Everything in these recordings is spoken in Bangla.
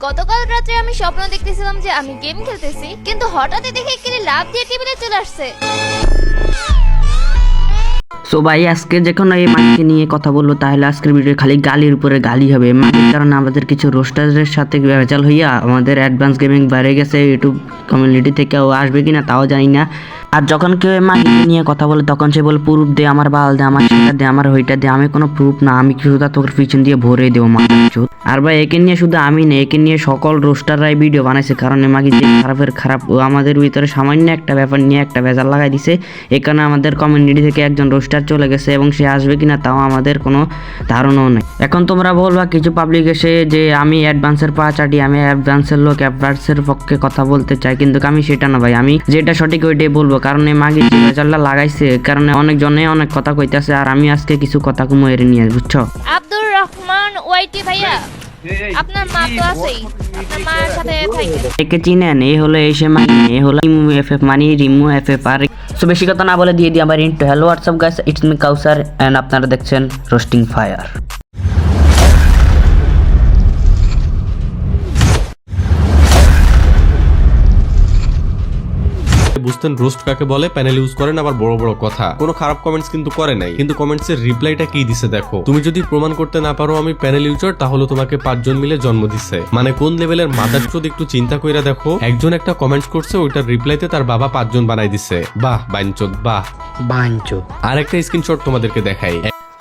গতকাল রাতে আমি স্বপ্ন দেখতেছিলাম যে আমি গেম খেলতেছি, কিন্তু হঠাৎই দেখি কিরে লাভ দিয়ে টেবিলে চলে আসছে। সো ভাই আজকে যখন এই মাইকে নিয়ে কথা বলবো তাহলে আজকের ভিডিও খালি গালির উপরে গালি হবে। মাইকের কারণে আমাদের কিছু রোস্টারের সাথে ভেজাল হইয়া আমাদের অ্যাডভান্স গেমিং বাইরে গেছে ইউটিউব কমিউনিটি থেকে, ও আসবে কিনা তাও জানি না। আর যখন কেউ মাইকে নিয়ে কথা বলে তখন সে বলে প্রুফ দে, আমার বাল দে, আমার সেটা দে, আমার ওইটা দে। আমি কোনো প্রুফ না, আমি শুধু তোর পিছন দিয়ে ভরে দেবো মাথা চুত। আর ভাই একে নিয়ে শুধু আমি না, একে নিয়ে সকল রোস্টাররাই ভিডিও বানাইছে, কারণ মাগি যে খারাপের খারাপ ও আমাদের ভিতরে সামান্য একটা ব্যাপার নিয়ে একটা ভেজাল লাগাই দিছে। এখানে আমাদের কমিউনিটি থেকে একজন রোস্টার চলে গেছে এবং সে আসবে কিনা তাও আমাদের কোনো ধারণাও নেই। এখন তোমরা বলবা কিছু পাবলিক এসে যে আমি অ্যাডভান্সের পা চাটি, আমি অ্যাডভান্সের লোক, অ্যাডভান্সের পক্ষে কথা বলতে চাই, কিন্তু আমি সেটা না ভাই, আমি যেটা সঠিক ওইটাই বলবো। কারণ এই মাগি যে ভেজালটা লাগাইছে কারণে অনেকজনে অনেক কথা কইতাছে, আর আমি আজকে কিছু কথা কুমোরে নিয়ে বুঝছো। আব্দুর রহমান ওয়াইটি ভাইয়া, আপনার মা তো আছেই, আপনার মায়ের সাথে থাকেন। একে চিনেন? এ হলো এসে মানি, এ হলো Rimu FF money, Rimu FF. আর সো বেশি কথা না বলে দিয়ে দিই আমার intro. Hello what's up guys, it's me Kawsar and আপনারা দেখছেন রোস্টিং ফায়ার। বুঝতেন রোস্ট কাকে বলে, প্যানেল ইউজ করেন আবার বড় বড় কথা। কোনো খারাপ কমেন্টস কিন্তু করে নাই, কিন্তু কমেন্টস এর রিপ্লাইটা কি দিছে দেখো। তুমি যদি প্রমাণ করতে না পারো আমি প্যানেল ইউজার, তাহলে তোমাকে 5 জন মিলে জন্ম দিছে। মানে কোন লেভেলের মাদারচোদ একটু চিন্তা কইরা দেখো। একজন একটা কমেন্টস করছে, ওইটার রিপ্লাইতে তার বাবা 5 জন বানাই দিছে। বাহ বাইনচোদ, বাহ বাইনচোদ। আর একটা স্ক্রিনশট তোমাদেরকে দেখাই।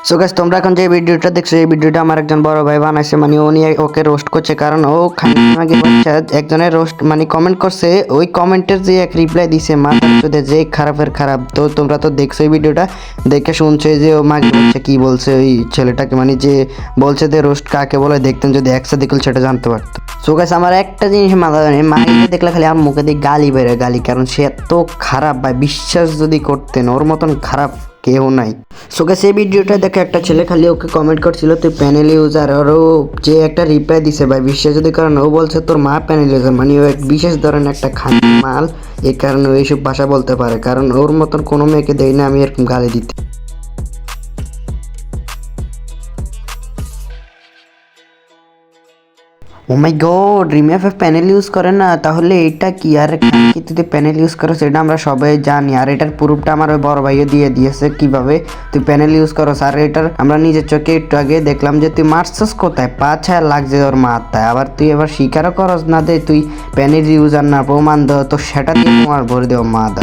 সো গাইস তোমরা এখন যে ভিডিওটা দেখছো এই ভিডিওটা আমার একজন বড় ভাই বানাইছে, মানে ও নিয়ে ওকে রোস্ট করছে, কারণ ও খানিক বাচ্চা একজনের রোস্ট মানে কমেন্ট করছে, ওই কমেন্টের যে এক রিপ্লাই দিছে মাথার চোদে যে খারাপের খারাপ। তো তোমরা তো দেখছো এই ভিডিওটা, দেখে শুনছো যে ও মাগে বলছে কি বলছে ওই ছেলেটাকে, মানে যে বলছে যে রোস্ট কাকে বলে, দেখতেন যদি একসাথে দেখল সেটা জানতে পারতো। সো গাইস আমার একটা জিনিস মাথা মাইকে দেখলে খালি আমার মুখে দিয়ে গালি বেরোয়, গালি, কারণ সে এত খারাপ ভাই, বিশ্বাস যদি করতেন ওর মতন খারাপ কেউ নাই। সো গাইস এই ভিডিওটা দেখে একটা ছেলে খালি ওকে কমেন্ট করছিল তুই প্যানেল ইউজার, আর ও যে একটা রিপ্লাই দিছে ভাই বিশ্বাস যদি করেন, ও বলছে তোর মা প্যানেল ইউজার, মানে ও এক বিশেষ ধরনের একটা খাঁটি মাল, এই কারণে ও এইসব ভাষা বলতে পারে, কারণ ওর মতন কোনো মেয়েকে দেই না আমি এরকম গালি দিতে। ও মাই গড, রিম এফএফ প্যানেল ইউজ করে না, তাহলে এটা কি? আর কি তুই প্যানেল ইউজ করো সেটা আমরা সবাই জানি, আর এটার প্রুফটা আমার ওই বড় ভাইও দিয়ে দিয়েছে কিভাবে তুই প্যানেল ইউজ করো। আর এটার আমরা নিজের চোখে একটু আগে দেখলাম যে তুই মারছস কোথায়, 5-6 লাগছে ওর মাথায়, আবার তুই এবার স্বীকারও করস না দে তুই প্যানেল ইউজার না, প্রমাণ দেও তো সেটা দিয়ে তোমার ভরে দেও মাথা।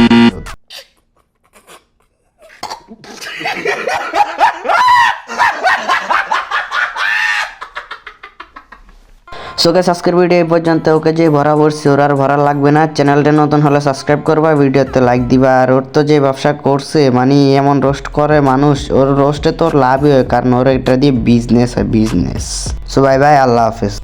সো গাইস আজকের ভিডিও এই পর্যন্ত। ওকে যে ভরা ভরছি ওর আর ভরা লাগবে না। চ্যানেলটা নতুন হলে সাবস্ক্রাইব করবা, ভিডিওতে লাইক দিবা। আর ওর তো যে ব্যবসা করছে মানে এমন রোস্ট করে মানুষ, ওর রোস্টে তোর লাভই হয়, কারণ ওর এটা দিয়ে বিজনেস হয়, বিজনেস। সো বাই বাই, আল্লাহ হাফেজ।